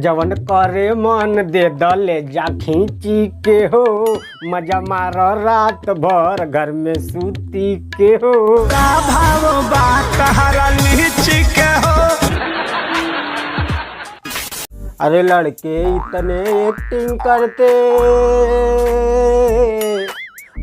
जवन करे मन दे दले जा खींची के हो, मजा मारो रात भर घर में सूती के हो। का भाव बात हरा लीची के हो। अरे लड़के इतने एक्टिंग करते,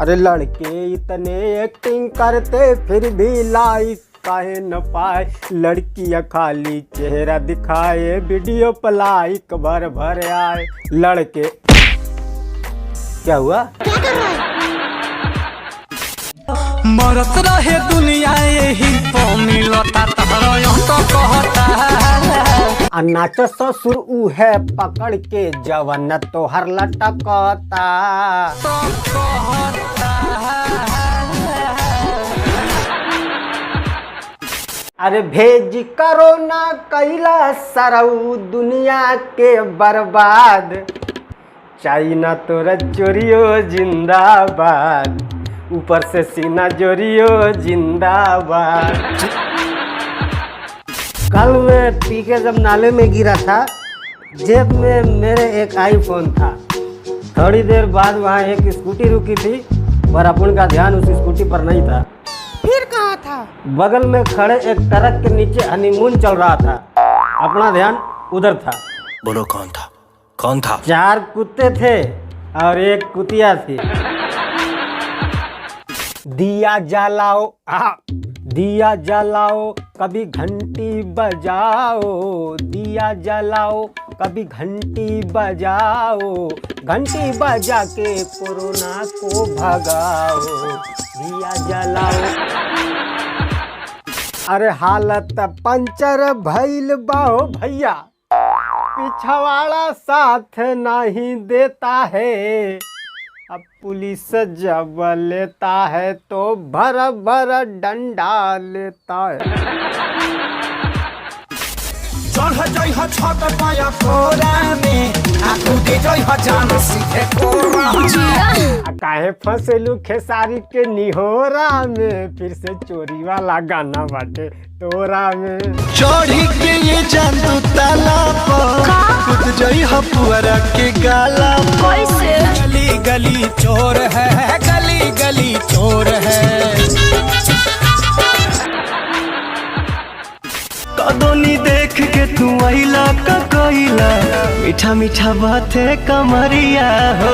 अरे लड़के इतने एक्टिंग करते फिर भी लाइक काहे न पाए। लड़कियां खाली चेहरा दिखाए, वीडियो पर लाइक भर भर आए। लड़के क्या हुआ? मरत रहे दुनिया यही मिलता तहरा तो कहता है। नाच ससुर उहे पकड़ के जवन तोहर लटकता। अरे भेज करो ना कैला सरऊ दुनिया के बर्बाद। चाइना तोरा चोरियो जिंदाबाद, ऊपर से सीना जोरियो जिंदाबाद। कल मैं पी के जब नाले में गिरा था, जेब में मेरे एक आईफोन था। थोड़ी देर बाद वहाँ एक स्कूटी रुकी थी, पर अपन का ध्यान उस स्कूटी पर नहीं था। फिर कहाँ था? बगल में खड़े एक ट्रक के नीचे हनीमून चल रहा था, अपना ध्यान उधर था। बोलो कौन था? कौन था? 4 कुत्ते थे और एक कुतिया थी। दिया जलाओ दिया जलाओ कभी घंटी बजाओ, दिया जलाओ कभी घंटी बजाओ, घंटी बजा के कोरोना को भगाओ, दिया जलाओ। अरे हालत पंचर भइल बाहो भैया, पिछवाड़ा साथ नहीं देता है। अब पुलिस जब लेता है तो भर भर डंडा लेता है। चढ़ जइह छत पाया कोरा में, आकू दे जइह जान सीधे कोरा में। काहे फंसेलू खेसारी के निहोरा में, फिर से चोरी वाला गाना बाटे तोरा में। चढ़ी के ये जान तू ताला पर, कूद जइह पुअरा के गाला पर। गली गली चोर है, गली गली चोर है। कदोनी देख के तू आइला का कोइला, मीठा मीठा बाते कमरिया हो।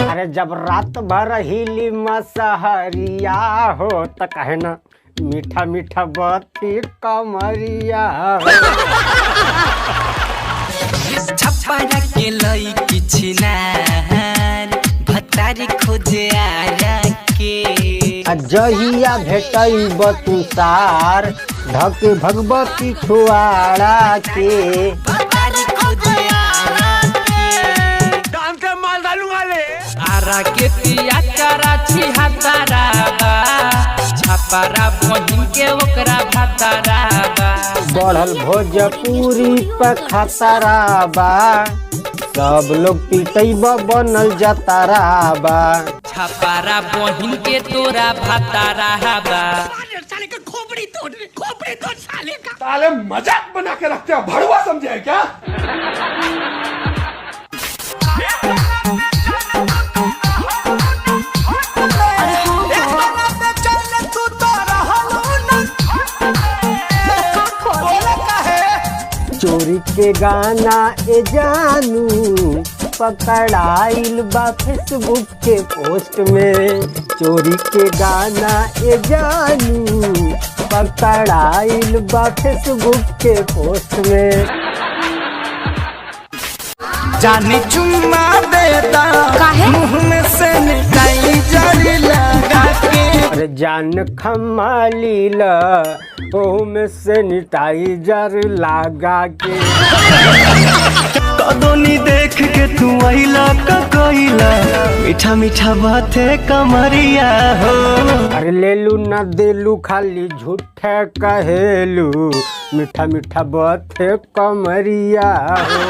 अरे जब रात भर हिली मसहरिया हो, तो कहे ना मीठा मीठा बाती कमरिया हो। छप्परा के लई किछि नार, भतारी खोजे आरा के। जहिया भेटैब तू सार, धके भगवती छुआड़ा के। भतारी खोजे आरा के। डांस के माल डालूंगा ले। आरा के पिया कराची हतारा बा, छपरा बहिन के ओकरा भतारा बा। बढ़ल भोजपुरी पे खतरा बा, सब लोग पीटैब बनल जतारा बा। छपरा बहिन के तोरा भतारा बा। साले का खोपड़ी तोड़ साले का। साले मजाक बना के रखते हो, भड़वा समझे है क्या? चोरी के गाना ए जानू पकड़ाइल बा फेसबुक के पोस्ट में। चोरी के गाना ए जानू पकड़ाइल बा फेसबुक के पोस्ट में। जानी चुम्मा देता मुंह में से निकाई जड़ी लगा के। अरे जान खमालील ओह में सैनिटाइजर लगा के। कदोनी देख के तू आइला का कोइला, मीठा मीठा बाते कमरिया हो। अरे लेलू ना देलू खाली झूठे कहेलू, मीठा मीठा बाते कमरिया हो।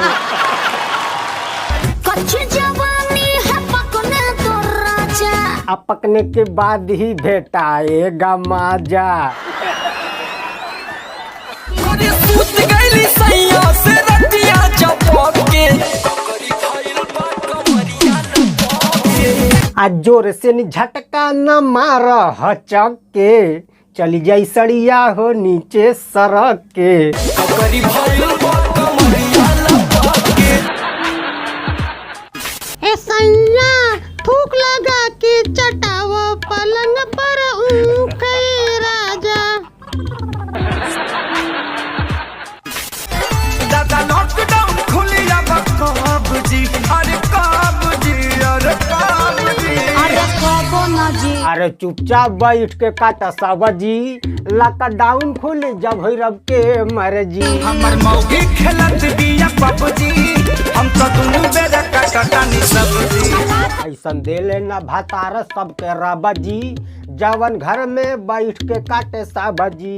अब पकने के बाद ही भेटाएगा माजा। सूत गईली सैया से रतिया चपो लपके ककरी भइल बा कमरिया लपके आज जोर से नि झटका न मार हचक के चली जाई सड़िया हो नीचे सड़क के ककरी भइल बा कमरिया लपके ए सैया थूक लगा के चटावा पलंग पर ऊखे राजा। दादा लॉकडाउन खुलिया कब जी अरे कब जी अरे कब जी अरे कबो ना जी। अरे चुपचाप बैठ के काटा सब्जी लॉकडाउन खुल जब रब के मर्जी। हमर मौगी खेलत बिया पबजी हम तो दुनु बेरा काटानी सब्जी ऐसन दे लेना भातार सबके रबजी जवन घर में बैठ के काटे सब्जी।